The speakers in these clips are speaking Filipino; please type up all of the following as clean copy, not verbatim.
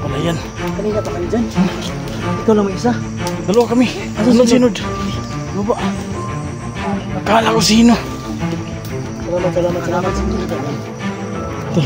Wala yan. Kanina pa kayo dyan? Ikaw lang may isa? Dalawa kami. Anong sinod? Baba. Akala ko sino. Salamat. Ito.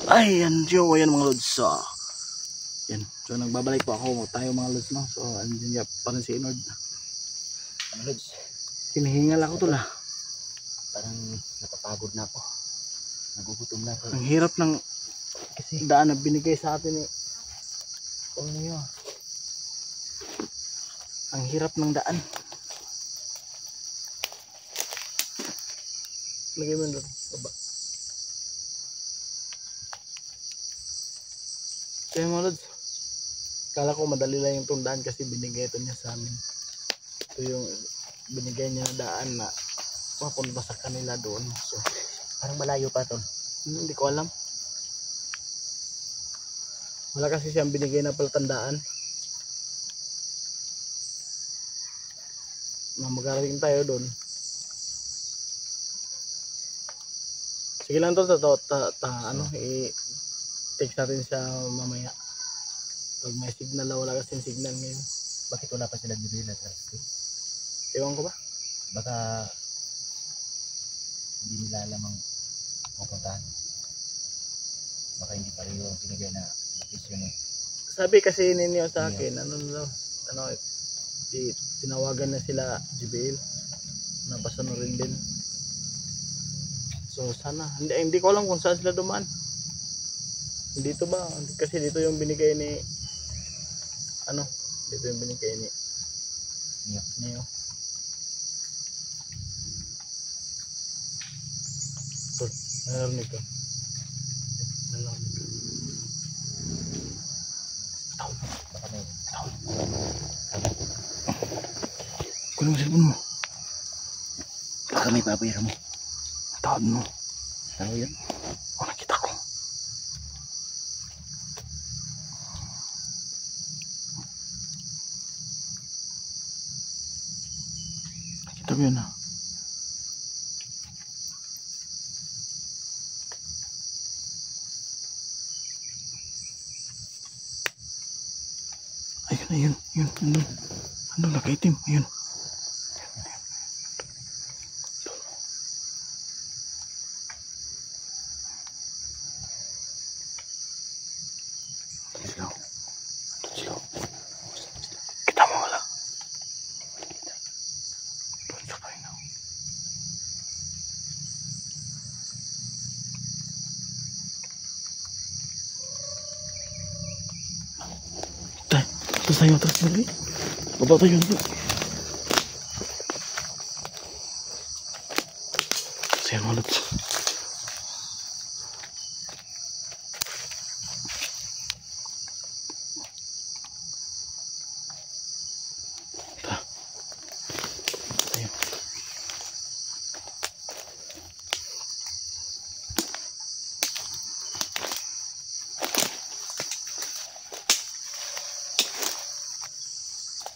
Ay, yan mga lods. So, yan. So, nagbabalik po ako tayo mga lods, no? So, andyan yan pa rin si Inord. Ano lods? Hinihingal ako to lah. Parang napapagod na ako. Nagugutom na ako. Ang hirap ng daan na binigay sa atin eh. Ano yun? Ang hirap ng daan. Lagay mo doon. Baba. Kaya mga lods, kala ko madali lang yung tundaan kasi binigay ito niya sa amin. Ito yung binigay niya na daan na papunta sa kanila doon. So, Parang malayo pa to. hindi ko alam. Wala kasi siyang binigay na palatandaan na magarating tayo doon. Sige lang to, i-text natin siya mamaya. Pag may signal, wala kasing signal ngayon. Bakit wala pa sila Jibril at Rusty? Ewan ko ba? Baka hindi nila alam ang pupuntahan. Baka hindi pa rin yung binigay na location eh. Sabi kasi ninyo sa akin, tinawagan na sila JBL na pasanurin din. So sana, hindi ko alam kung saan sila dumaan. Dito ba? Kasi dito yung binigay ni dito yung binigay ni Neo. So, narinig ko. Baka may Kunin mo cellphone mo. baka may pabayara mo. Tawad mo. Tao yun? O, nakita ko. Nakita ko yun ha. Ayun. Ano nakaitim? Ayun. Silaw. Kita mo wala. Doon sa painaw. Terus tayo lagi. Baba tayo dulu. Saya malut.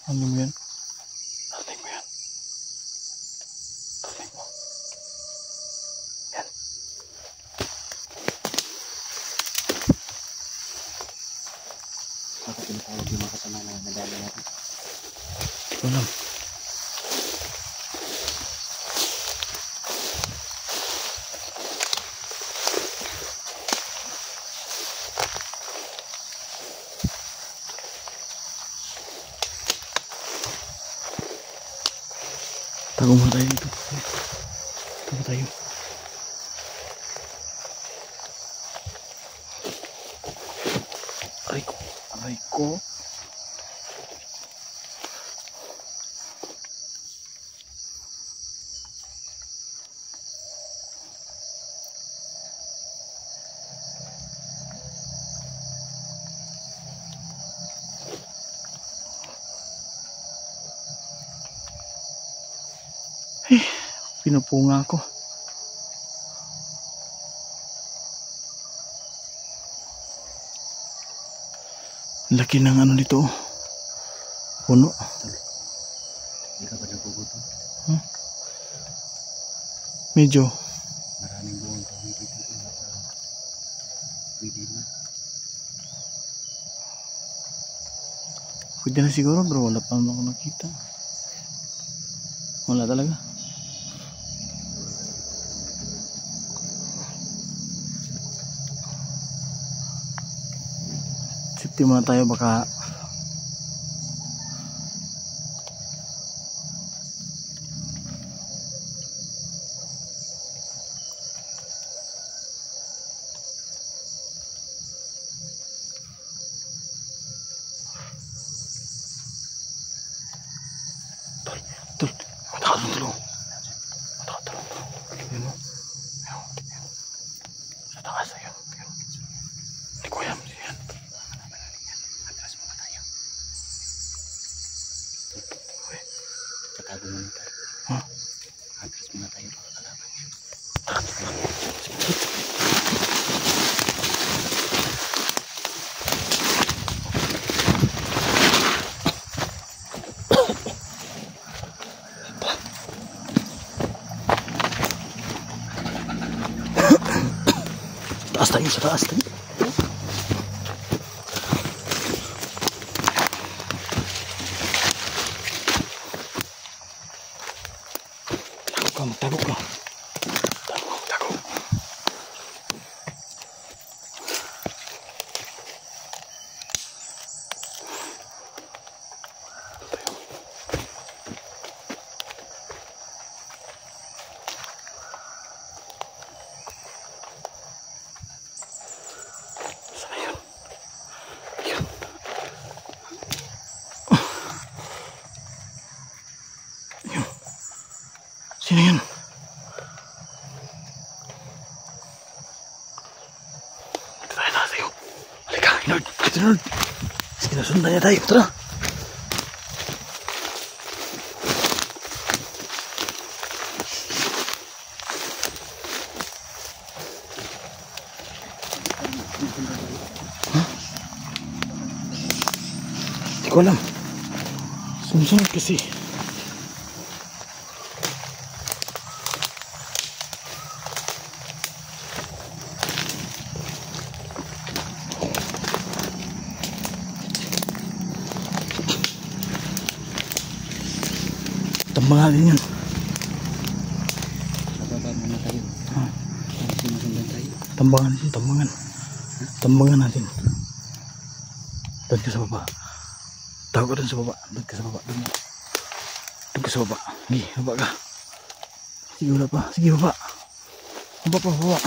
Ano mo yan? Narinig mo yan? Narinig mo? Yan. Bakit tinatawag yung mga kasama na nadali natin? Hindi ko alam. Tago muna tayo dito. Tago tayo. Aray ko. Pinupunga ko. Laki ng ano dito. Puno. Hindi ka pa nagugutom? Medyo. Maraming buong kahoy dito. Pwede na. Pwede na siguro bro. Wala pa naman ako nakita. Wala talaga. Safety muna tayo baka Tol, matakasan tulong. Yun o. Sa takas, ayun. Hindi ko alam. Yan. Atras muna tayo. Tatago muna tayo. Ha? Atras muna tayo. Pakakalaban niya. Taas tayo, sa taas tayo. Tago ka. Tago. Saan yun? Yun. Yun. Sino yun? Tara na tayo. Halika, Inord. Dito, Inord. Sinusundan niya tayo. Tara. Hindi ko alam. Sumusunod kasi. Tambangan din yun. Bababa muna tayo. Sinusundan tayo. Tambangan din, tambangan. Tambangan natin. Doon ka sa baba. Tago ka doon sa baba. Doon ka sa baba. Doon ka sa baba. Sige, baba ka. Sige, wala pa. Sige, baba. Baba pa, baba.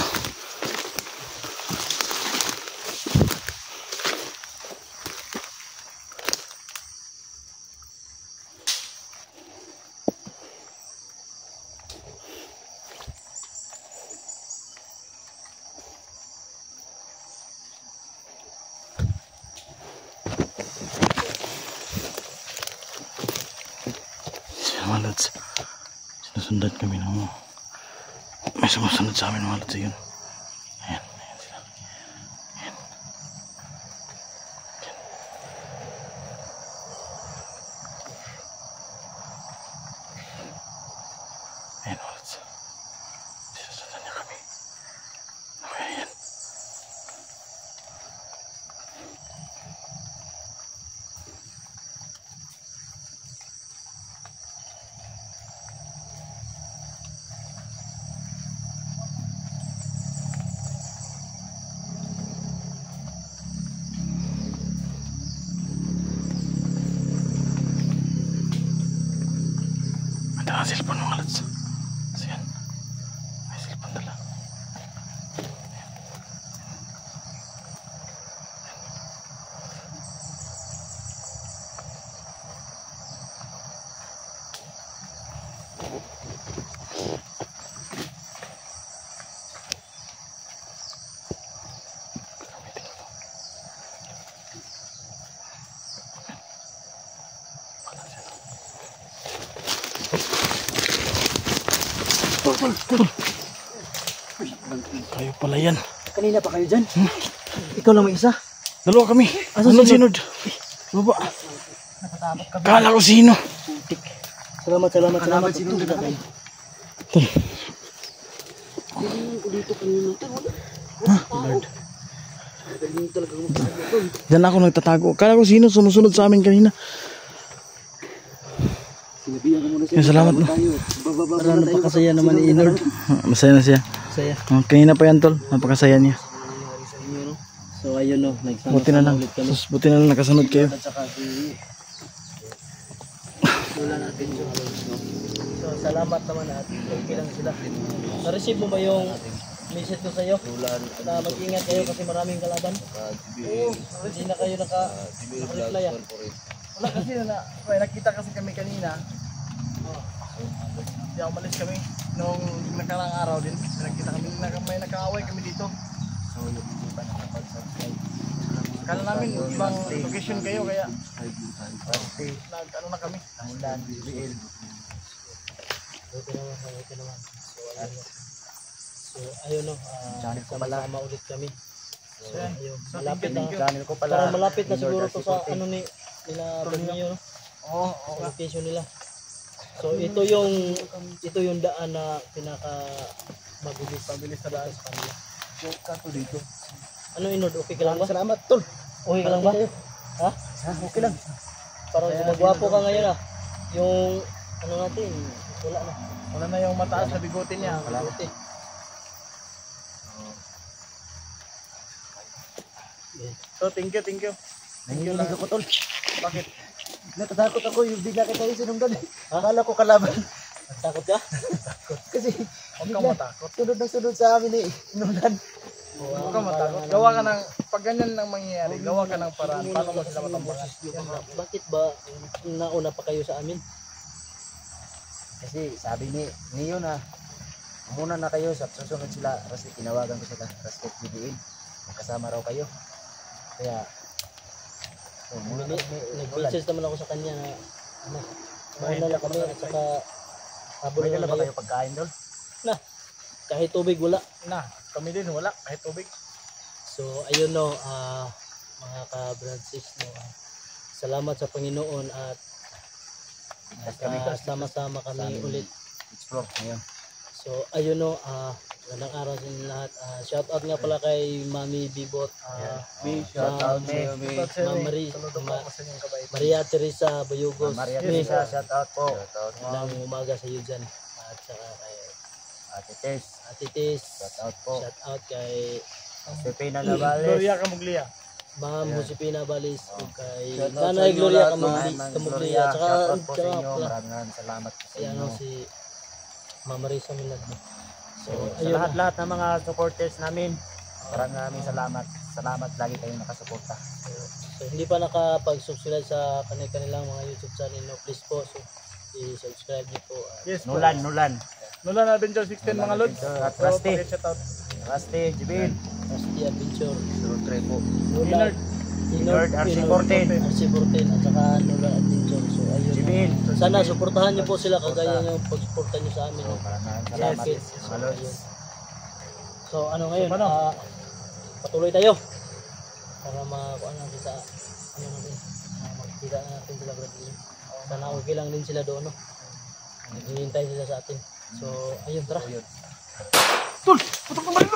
Mga lods, sinusundan kami ng may sumusunod sa amin mga lods. Ayun, ayan, ayan sila. Ayan. Ayan mga lods, sinusundan niya kami. Okay, ayan. Ada ang cellphone mga lods. So yan, may cellphone dala. Tol. Kayo pala yan. Kanina pa kayo dyan? Ikaw lang may isa? Dalawa kami. Anong sinod? Baba. Kala ko sino. Salamat. Tol. Diyan ako nagtatago. Kala ko sino sumusunod sa amin kanina. Salamat no. Para napakasaya naman ni Inord. Masaya na siya. Saya. Kanina pa yan tol. Napakasaya niya. So ayun no, Buti na lang. Buti na lang nakasunod kayo. At saka si wala natin yung so salamat naman at okay lang sila. Na-receive mo ba yung message ko sa iyo? Na mag-ingat kayo kasi maraming kalaban. Hindi na kayo naka-reply ah. Wala kasi may nakita kasi kami kanina. Hindi ako malis kami. Nung nakarang araw din. Nakita kami may nakaaway kami dito. So yung hindi pa nakapag-subscribe. Kala namin ibang location kayo kaya ano na kami. Ulan, BL. Okay naman. So ayun no, Channel ko pala. sama ulit kami. So ayun, So, malapit thank na. you. Channel ko pala. Parang malapit na siguro to sa Inord ano ni nila Berniyo no, Oo, sa location nila. So ito yung daan na pinaka mabilis na daan sa kanila. Kato dito. Ano Inord, okay ka lang ba? Salamat tol. Okay ka lang ba? Ha? Okay lang. Parang gumagwapo ka ngayon ah. Yung ano natin, wala na. wala na yung mataas na bigote niya. Buti. So thank you. Nanginginig ako tol. Bakit? Natatakot ako yung bigla kita yung sinundan. Akala ko kalaban. Takot ka? Kasi Huwag kang matakot. sunod na sunod sa amin eh. Inundan. Huwag kang matakot. Gawa ka ng, pag ganyan nang mangyayari, gawa ka ng paraan. Paano mo sila matambangan? Bakit ba nauna pa kayo sa amin? Kasi sabi ni Neo na muna na kayo sa susunod sila kasi tinawagan ko sila Rasket BBN. Magkasama raw kayo. Kaya muna na kami. Nag-message naman ako sa kanya na ano, mauna na kami at saka habol May na dala ba kayo. kayo pagkain doon? Na, kahit tubig wala. Na, kami din wala kahit tubig. So ayun no, mga ka-Brancis no, salamat sa Panginoon at sama-sama kami ulit. Explore ngayon. So ayun no, magandang araw sa inyo lahat. Shout out nga pala kay Mami Bibot, Shout out sa'yo, Ma'am Maria Teresa Bayugos, Maria Teresa, shout out po. Magandang umaga sa iyo dyan. At saka kay Ate Tess, Ate Tis, shout out po. shout out kay Josepina Navales. Gloria Camuglia. Ma'am Josepina Balis, ug kay Shout out Nanay sa inyo Gloria lahat, Camuglia, Gloria. tsaka Shout out po sa inyo. pala, Maraming salamat po sa ayan inyo. si Ma'am Marisa Milagro. So Sa ayun na. lahat-lahat ng mga supporters namin, maraming salamat. Salamat lagi kayong nakasuporta. So hindi pa nakapag-subscribe sa kanilang mga YouTube channel, no, please po, so i-subscribe niyo po. Yes, Nulan. Nulan Adventure 16 mga lods. At So, Rusty. paki-shout out. Rusty, Jibil. Rusty Adventure, po. Inord. Inord, RC14. RC14 at saka Nula Adventure. So ayun. Jibil. Sana suportahan niyo po sila kagaya ng pagsuporta niyo sa amin. No? Maraming salamat. Yes. Mga lods. So ano ngayon? So, paano? Patuloy tayo para makuha natin sa ano natin. Makikita natin sila gradually. Sana okay lang din sila doon, no? Hinihintay sila sa atin. So ayun, tara. Tol, putok ka ba rin?